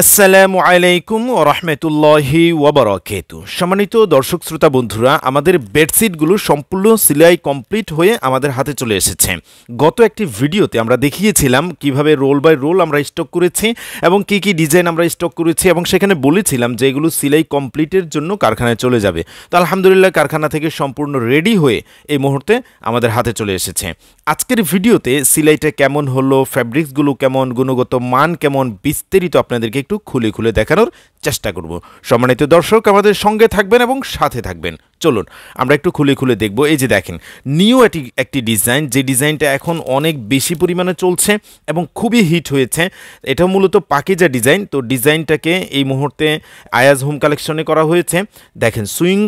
আসসালামু আলাইকুম ওয়া রাহমাতুল্লাহি ওয়া বারাকাতুহু। সম্মানিত দর্শক শ্রোতা বন্ধুরা, আমাদের বেডশিটগুলো সম্পূর্ণ সেলাই কমপ্লিট হয়ে আমাদের হাতে চলে এসেছে। গত একটি ভিডিওতে আমরা দেখিয়েছিলাম কিভাবে রোল বাই রোল আমরা স্টক করেছি এবং কি কি ডিজাইন আমরা স্টক করেছি, এবং সেখানে বলেছিলাম যে এগুলো সেলাই কমপ্লিটের জন্য কারখানায় চলে যাবে। তো আলহামদুলিল্লাহ কারখানা থেকে সম্পূর্ণ রেডি হয়ে এই মুহূর্তে আমাদের হাতে চলে এসেছে। আজকের ভিডিওতে সেলাইটা কেমন হলো, ফ্যাব্রিক্সগুলো কেমন, গুণগত মান কেমন, বিস্তারিত আপনাদেরকে একটু খুলে খুলে দেখানোর চেষ্টা করব। সম্মানিত দর্শক, আমাদের সঙ্গে থাকবেন এবং সাথে থাকবেন। চলুন আমরা একটু খুলে খুলে দেখব। এই যে দেখেন, নিউ একটি ডিজাইন, যে ডিজাইনটা এখন অনেক বেশি পরিমাণে চলছে এবং খুবই হিট হয়েছে। এটা মূলত পাকিজা ডিজাইন। তো ডিজাইনটাকে এই মুহূর্তে আয়াজ হোম কালেকশনে করা হয়েছে। দেখেন সুইং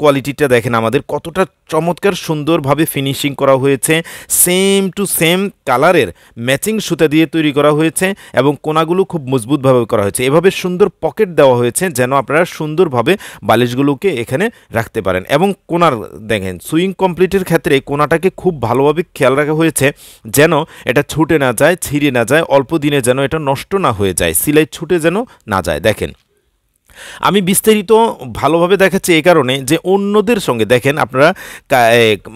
কোয়ালিটিটা দেখেন আমাদের কতটা চমৎকার সুন্দরভাবে ফিনিশিং করা হয়েছে। সেম টু সেম কালারের ম্যাচিং সুতা দিয়ে তৈরি করা হয়েছে এবং কোনাগুলো খুব মজবুতভাবে করা হয়েছে। এভাবে সুন্দর পকেট দেওয়া হয়েছে যেন আপনারা সুন্দরভাবে বালিশগুলোকে এখানে রাখতে পারেন। এবং কোনার দেখেন সুইং কমপ্লিটের ক্ষেত্রে কোনাটাকে খুব ভালোভাবে খেয়াল রাখা হয়েছে যেন এটা ছুটে না যায়, ছিঁড়ে না যায়, অল্প দিনে যেন এটা নষ্ট না হয়ে যায়, সিলাই ছুটে যেন না যায়। দেখেন আমি বিস্তারিত ভালোভাবে দেখাচ্ছি এই কারণে যে অন্যদের সঙ্গে দেখেন আপনারা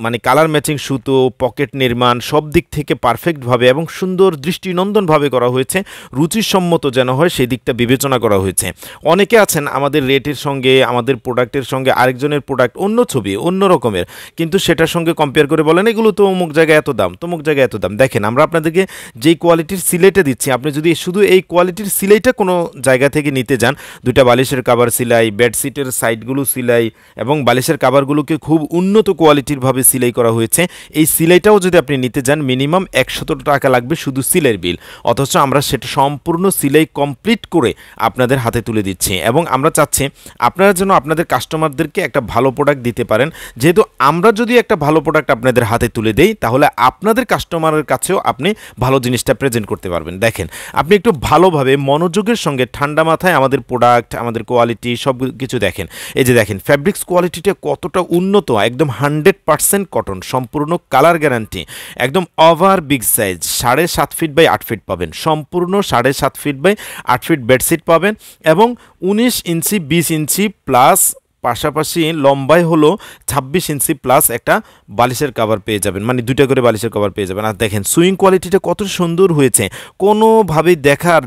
মানে কালার ম্যাচিং সুতো, পকেট নির্মাণ সব দিক থেকে পারফেক্টভাবে এবং সুন্দর দৃষ্টিনন্দনভাবে করা হয়েছে। রুচিসম্মত যেন হয় সেই দিকটা বিবেচনা করা হয়েছে। অনেকে আছেন আমাদের রেটের সঙ্গে, আমাদের প্রোডাক্টের সঙ্গে আরেকজনের প্রোডাক্ট অন্য ছবি অন্য রকমের, কিন্তু সেটার সঙ্গে কম্পেয়ার করে বলেন এগুলো তো অমুক জায়গায় এত দাম, তমুক জায়গায় এত দাম। দেখেন আমরা আপনাদেরকে যেই কোয়ালিটির সিলাইটা দিচ্ছি, আপনি যদি শুধু এই কোয়ালিটির সিলাইটা কোনো জায়গা থেকে নিতে যান, দুইটা বালিশের কাভার সিলাই, বেডশিটের সাইডগুলো সিলাই এবং বালিশের কাভারগুলোকে খুব উন্নত কোয়ালিটিরভাবে সিলাই করা হয়েছে। এই সিলাইটাও যদি আপনি নিতে যান মিনিমাম 100 টাকা লাগবে শুধু সিলাইয়ের বিল। অথচ আমরা সেটা সম্পূর্ণ সিলাই কমপ্লিট করে আপনাদের হাতে তুলে দিচ্ছি এবং আমরা চাচ্ছি আপনারা যেন আপনাদের কাস্টমারদেরকে একটা ভালো প্রোডাক্ট দিতে পারেন। যেহেতু আমরা যদি একটা ভালো প্রোডাক্ট আপনাদের হাতে তুলে দেই তাহলে আপনাদের কাস্টমারের কাছেও আপনি ভালো জিনিসটা প্রেজেন্ট করতে পারবেন। দেখেন আপনি একটু ভালোভাবে মনোযোগের সঙ্গে ঠান্ডা মাথায় আমাদের প্রোডাক্ট, আমাদের কোয়ালিটি সব কিছু দেখেন। এই যে দেখেন ফ্যাব্রিক্স কোয়ালিটিটা কতটা উন্নত, একদম 100% কটন, সম্পূর্ণ কালার গ্যারান্টি, একদম over big size 7.5 feet by 8 feet পাবেন, সম্পূর্ণ 7.5 ফিট বাই 8 ফিট বেডশিট পাবেন এবং 19 ইঞ্চি 20 ইঞ্চি প্লাস পাশাপাশি লম্বায় হলো 26 ইঞ্চি প্লাস একটা বালিশের কভার পেয়ে যাবেন, মানে দুইটা করে বালিশের কভার পেয়ে যাবেন। আর দেখেন সুইং কোয়ালিটিটা কত সুন্দর হয়েছে, কোনোভাবেই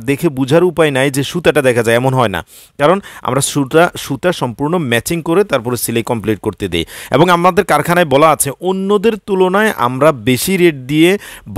দেখে বোঝার উপায় নাই যে সুতাটা দেখা যায়, এমন হয় না, কারণ আমরা সুতা সম্পূর্ণ ম্যাচিং করে তারপরে সেলাই কমপ্লিট করতে দিই। এবং আমাদের কারখানায় বলা আছে অন্যদের তুলনায় আমরা বেশি রেট দিয়ে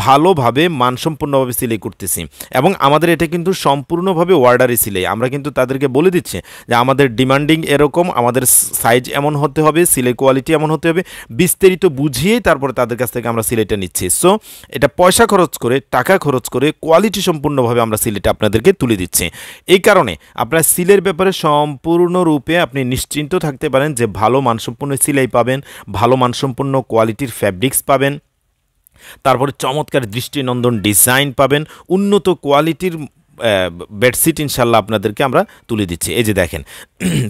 ভালোভাবে মানসম্পন্নভাবে সেলাই করতেছি এবং আমাদের এটা কিন্তু সম্পূর্ণভাবে অর্ডারি সেলাই। আমরা কিন্তু তাদেরকে বলে দিচ্ছি যে আমাদের ডিমান্ডিং এরকম, আমাদের সাইজ এমন হতে হবে, সেলাই কোয়ালিটি এমন হতে হবে, বিস্তারিত বুঝিয়েই তারপরে তাদের কাছ থেকে আমরা সেলাইটা নিচ্ছি। সো এটা পয়সা খরচ করে, টাকা খরচ করে কোয়ালিটি সম্পূর্ণভাবে আমরা সেলাইটা আপনাদেরকে তুলে দিচ্ছি। এই কারণে আপনার সিলের ব্যাপারে সম্পূর্ণরূপে আপনি নিশ্চিন্ত থাকতে পারেন যে ভালো মানসম্পন্ন সেলাই পাবেন, ভালো মানসম্পন্ন কোয়ালিটির ফ্যাব্রিক্স পাবেন, তারপরে চমৎকার দৃষ্টিনন্দন ডিজাইন পাবেন, উন্নত কোয়ালিটির বেডশিট ইনশাল্লাহ আপনাদেরকে আমরা তুলে দিচ্ছি। এই যে দেখেন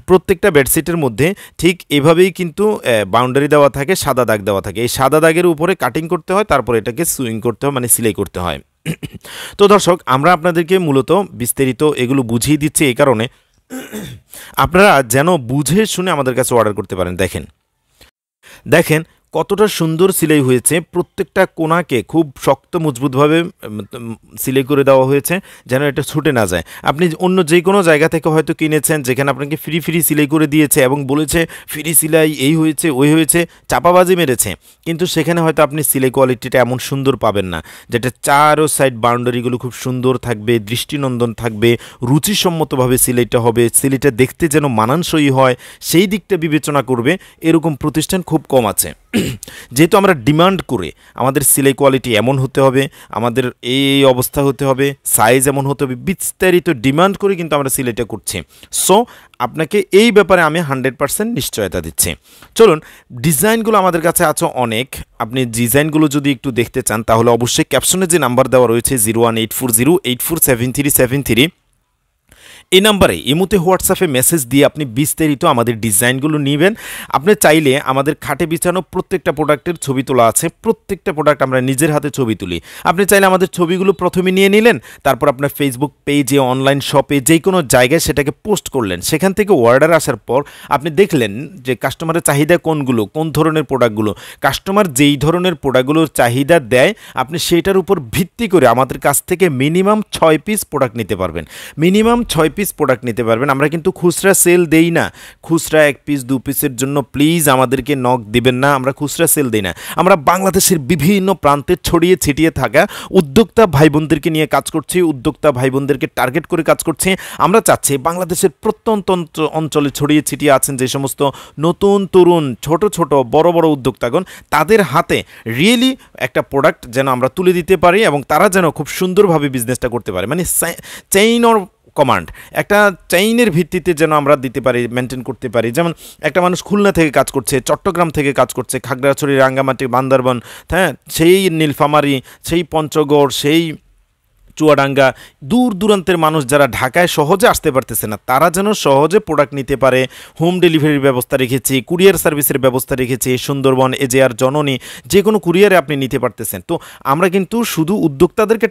প্রত্যেকটা বেডশিটের মধ্যে ঠিক এভাবেই কিন্তু বাউন্ডারি দেওয়া থাকে, সাদা দাগ দেওয়া থাকে। এই সাদা দাগের উপরে কাটিং করতে হয়, তারপরে এটাকে সুইং করতে হয়, মানে সেলাই করতে হয়। তো দর্শক আমরা আপনাদেরকে মূলত বিস্তারিত এগুলো বুঝিয়ে দিচ্ছি এই কারণে আপনারা যেন বুঝে শুনে আমাদের কাছে অর্ডার করতে পারেন। দেখেন কতটা সুন্দর সেলাই হয়েছে, প্রত্যেকটা কোনাকে খুব শক্ত মজবুতভাবে সেলাই করে দেওয়া হয়েছে যেন এটা ছুটে না যায়। আপনি অন্য যে কোনো জায়গা থেকে হয়তো কিনেছেন যেখানে আপনাকে ফ্রি সেলাই করে দিয়েছে এবং বলেছে ফ্রি সেলাই, এই হয়েছে ওই হয়েছে, চাপাবাজি মেরেছে, কিন্তু সেখানে হয়তো আপনি সেলাই কোয়ালিটিটা এমন সুন্দর পাবেন না, যেটা চারো সাইড বাউন্ডারিগুলো খুব সুন্দর থাকবে, দৃষ্টিনন্দন থাকবে, রুচিসম্মতভাবে সেলাইটা হবে, সেলাইটা দেখতে যেন মানানসই হয় সেই দিকটা বিবেচনা করবে এরকম প্রতিষ্ঠান খুব কম আছে। যেহেতু আমরা ডিমান্ড করে আমাদের সেলাই কোয়ালিটি এমন হতে হবে, আমাদের এই অবস্থা হতে হবে, সাইজ এমন হতে হবে, বিস্তারিত ডিমান্ড করে কিন্তু আমরা সেলাইটা করছি। সো আপনাকে এই ব্যাপারে আমি 100% নিশ্চয়তা দিচ্ছি। চলুন ডিজাইনগুলো আমাদের কাছে আছে অনেক। আপনি ডিজাইনগুলো যদি একটু দেখতে চান তাহলে অবশ্যই ক্যাপশনে যে নাম্বার দেওয়া রয়েছে 01840847373 এই নাম্বারে ইমোতে হোয়াটসঅ্যাপে মেসেজ দিয়ে আপনি বিস্তারিত আমাদের ডিজাইনগুলো নেবেন। আপনি চাইলে আমাদের খাটে বিছানো প্রত্যেকটা প্রোডাক্টের ছবি তোলা আছে, প্রত্যেকটা প্রোডাক্ট আমরা নিজের হাতে ছবি তুলি। আপনি চাইলে আমাদের ছবিগুলো প্রথমে নিয়ে নিলেন, তারপর আপনার ফেসবুক পেজে, অনলাইন শপে, যে কোনো জায়গায় সেটাকে পোস্ট করলেন। সেখান থেকে অর্ডার আসার পর আপনি দেখলেন যে কাস্টমারের চাহিদা কোনগুলো, কোন ধরনের প্রোডাক্টগুলো, কাস্টমার যেই ধরনের প্রোডাক্টগুলোর চাহিদা দেয় আপনি সেইটার উপর ভিত্তি করে আমাদের কাছ থেকে মিনিমাম 6 পিস প্রোডাক্ট নিতে পারবেন। মিনিমাম 6 পিস প্রোডাক্ট নিতে পারবেন। আমরা কিন্তু খুচরা সেল দেই না। খুচরা 1 পিস 2 পিসের জন্য প্লিজ আমাদেরকে নক দিবেন না। আমরা খুচরা সেল দেই না। আমরা বাংলাদেশের বিভিন্ন প্রান্তে ছড়িয়ে ছিটিয়ে থাকা উদ্যোক্তা ভাই বোনদেরকে নিয়ে কাজ করছি, উদ্যোক্তা ভাই বোনদেরকে টার্গেট করে কাজ করছি। আমরা চাচ্ছি বাংলাদেশের প্রত্যন্ত অঞ্চলে ছড়িয়ে ছিটিয়ে আছেন যে সমস্ত নতুন তরুণ ছোট ছোট বড় বড় উদ্যোক্তাগণ, তাদের হাতে রিয়েলি একটা প্রোডাক্ট যেন আমরা তুলে দিতে পারি এবং তারা যেন খুব সুন্দরভাবে বিজনেসটা করতে পারে। মানে চেইন অর কমান্ড, একটা চেইনের ভিত্তিতে যেন আমরা দিতে পারি, মেনটেন করতে পারি। যেমন একটা মানুষ খুলনা থেকে কাজ করছে, চট্টগ্রাম থেকে কাজ করছে, খাগড়াছড়ি, রাঙ্গামাটি, বান্দরবান, হ্যাঁ, সেই নীলফামারী, সেই পঞ্চগড়, সেই চুয়াডাঙ্গা, দূর দূরান্তের মানুষ যারা ঢাকায় সহজে আসতে পারতেছে না, তারা যেন সহজে প্রোডাক্ট নিতে পারে। হোম ডেলিভারির ব্যবস্থা রেখেছি, কুরিয়ার সার্ভিসের ব্যবস্থা রেখেছি। সুন্দরবন, এজেআর, জননী, যে কোনো কুরিয়ারে আপনি নিতে পারতেছেন। তো আমরা কিন্তু শুধু উদ্যোক্তাদেরকে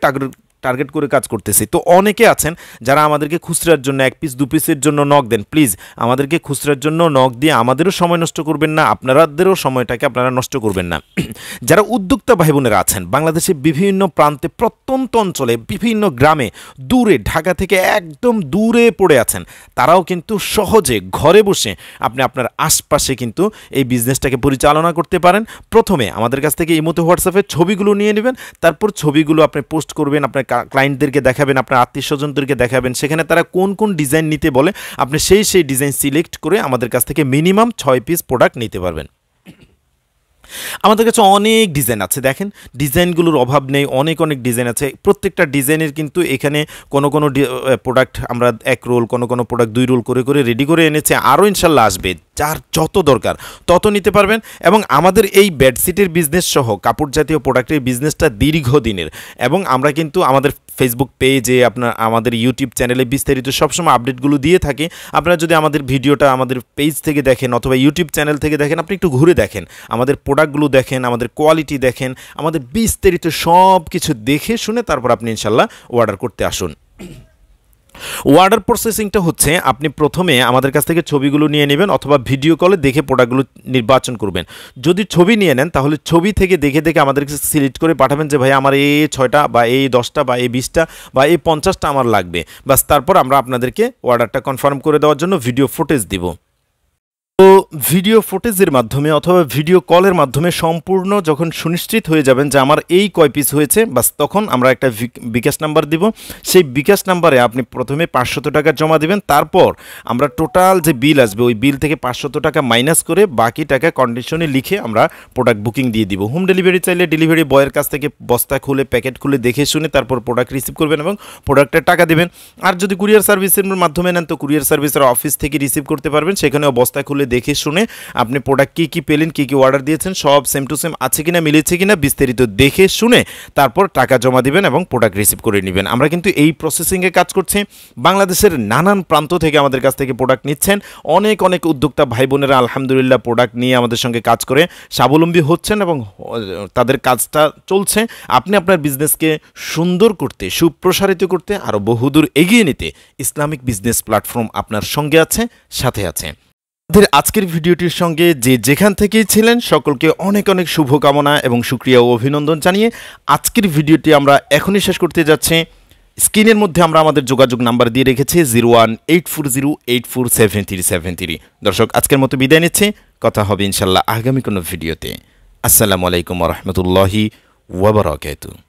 টার্গেট করে কাজ করতেছি। তো অনেকে আছেন যারা আমাদেরকে খুচরার জন্য 1 পিস 2 পিসের জন্য নক দেন। প্লিজ আমাদেরকে খুচরার জন্য নক দিয়ে আমাদেরও সময় নষ্ট করবেন না, আপনাদেরও সময়টাকে আপনারা নষ্ট করবেন না। যারা উদ্যোক্তা ভাই বোনেরা আছেন বাংলাদেশের বিভিন্ন প্রান্তে, প্রত্যন্ত অঞ্চলে, বিভিন্ন গ্রামে, দূরে, ঢাকা থেকে একদম দূরে পড়ে আছেন, তারাও কিন্তু সহজে ঘরে বসে আপনি আপনার আশপাশে কিন্তু এই বিজনেসটাকে পরিচালনা করতে পারেন। প্রথমে আমাদের কাছ থেকে ইমোতে হোয়াটসঅ্যাপে ছবিগুলো নিয়ে নেবেন, তারপর ছবিগুলো আপনি পোস্ট করবেন, আপনার ক্লায়েন্টদেরকে দেখাবেন, আপনার আত্মীয় স্বজনদেরকে দেখাবেন। সেখানে তারা কোন কোন ডিজাইন নিতে বলে আপনি সেই ডিজাইন সিলেক্ট করে আমাদের কাছ থেকে মিনিমাম 6 পিস প্রোডাক্ট নিতে পারবেন। আমাদের কাছে অনেক ডিজাইন আছে, দেখেন ডিজাইনগুলোর অভাব নেই, অনেক ডিজাইন আছে। প্রত্যেকটা ডিজাইনের কিন্তু এখানে কোনো প্রোডাক্ট আমরা 1 রোল, কোনো প্রোডাক্ট 2 রোল করে রেডি করে এনেছে। আরও ইনশাল্লাহ আসবে, যার যত দরকার তত নিতে পারবেন। এবং আমাদের এই বেডশিটের বিজনেস সহ কাপড় জাতীয় প্রোডাক্টের বিজনেসটা দীর্ঘদিনের, এবং আমরা কিন্তু আমাদের ফেসবুক পেজে, আমাদের ইউটিউব চ্যানেলে বিস্তারিত সবসময় আপডেটগুলো দিয়ে থাকি। আপনারা যদি আমাদের ভিডিওটা আমাদের পেজ থেকে দেখেন অথবা ইউটিউব চ্যানেল থেকে দেখেন, আপনি একটু ঘুরে দেখেন, আমাদের প্রোডাক্টগুলো দেখেন, আমাদের কোয়ালিটি দেখেন, আমাদের বিস্তারিত সব কিছু দেখে শুনে তারপর আপনি ইনশাল্লাহ অর্ডার করতে আসুন। অর্ডার প্রসেসিংটা হচ্ছে, আপনি প্রথমে আমাদের কাছ থেকে ছবিগুলো নিয়ে নেবেন অথবা ভিডিও কলে দেখে প্রোডাক্টগুলো নির্বাচন করবেন। যদি ছবি নিয়ে নেন তাহলে ছবি থেকে দেখে আমাদেরকে সিলেক্ট করে পাঠাবেন যে ভাই আমার এই 6টা বা এই 10টা বা এই 20টা বা এই 50টা আমার লাগবে। বাস তারপর আমরা আপনাদেরকে অর্ডারটা কনফার্ম করে দেওয়ার জন্য ভিডিও ফুটেজ দিব। তো ভিডিও ফুটেজের মাধ্যমে অথবা ভিডিও কলের মাধ্যমে সম্পূর্ণ যখন সুনিশ্চিত হয়ে যাবেন যে আমার এই কয় পিস হয়েছে, বাস তখন আমরা একটা বিকাশ নাম্বার দিব। সেই বিকাশ নাম্বারে আপনি প্রথমে 500 টাকা জমা দিবেন। তারপর আমরা টোটাল যে বিল আসবে ওই বিল থেকে 500 টাকা মাইনাস করে বাকি টাকা কন্ডিশনে লিখে আমরা প্রোডাক্ট বুকিং দিয়ে দিব। হোম ডেলিভারি চাইলে ডেলিভারি বয়ের কাছ থেকে বস্তা খুলে, প্যাকেট খুলে দেখে শুনে তারপর প্রোডাক্ট রিসিভ করবেন এবং প্রোডাক্টের টাকা দেবেন। আর যদি কুরিয়ার সার্ভিসের মাধ্যমে নেন তো কুরিয়ার সার্ভিসের অফিস থেকে রিসিভ করতে পারবেন। সেখানেও বস্তা খুলে দেখে শুনে আপনি প্রোডাক্ট কী পেলেন, কী অর্ডার দিয়েছেন, সব সেম টু সেম আছে কিনা, মিলেছে কিনা বিস্তারিত দেখে শুনে তারপর টাকা জমা দিবেন এবং প্রোডাক্ট রিসিভ করে নেবেন। আমরা কিন্তু এই প্রসেসিংয়ে কাজ করছি। বাংলাদেশের নানান প্রান্ত থেকে আমাদের কাছ থেকে প্রোডাক্ট নিচ্ছেন অনেক উদ্যোক্তা ভাই বোনেরা আলহামদুলিল্লাহ প্রোডাক্ট নিয়ে আমাদের সঙ্গে কাজ করে স্বাবলম্বী হচ্ছেন এবং তাদের কাজটা চলছে। আপনি আপনার বিজনেসকে সুন্দর করতে, সুপ্রসারিত করতে, আরও বহুদূর এগিয়ে নিতে ইসলামিক বিজনেস প্ল্যাটফর্ম আপনার সঙ্গে আছে, সাথে আছে। আজকের ভিডিওটির সঙ্গে যেখান থেকেই ছিলেন সকলকে অনেক শুভকামনা এবং শুকরিয়া ও অভিনন্দন জানিয়ে আজকের ভিডিওটি আমরা এখনই শেষ করতে যাচ্ছি। স্ক্রিনের মধ্যে আমরা আমাদের যোগাযোগ নাম্বার দিয়ে রেখেছি 0184084737। দর্শক আজকের মতো বিদায় নিচ্ছি, কথা হবে ইনশাল্লাহ আগামী কোনো ভিডিওতে। আসসালামু আলাইকুম ওয়া রাহমাতুল্লাহি ওয়া বারাকাতুহু।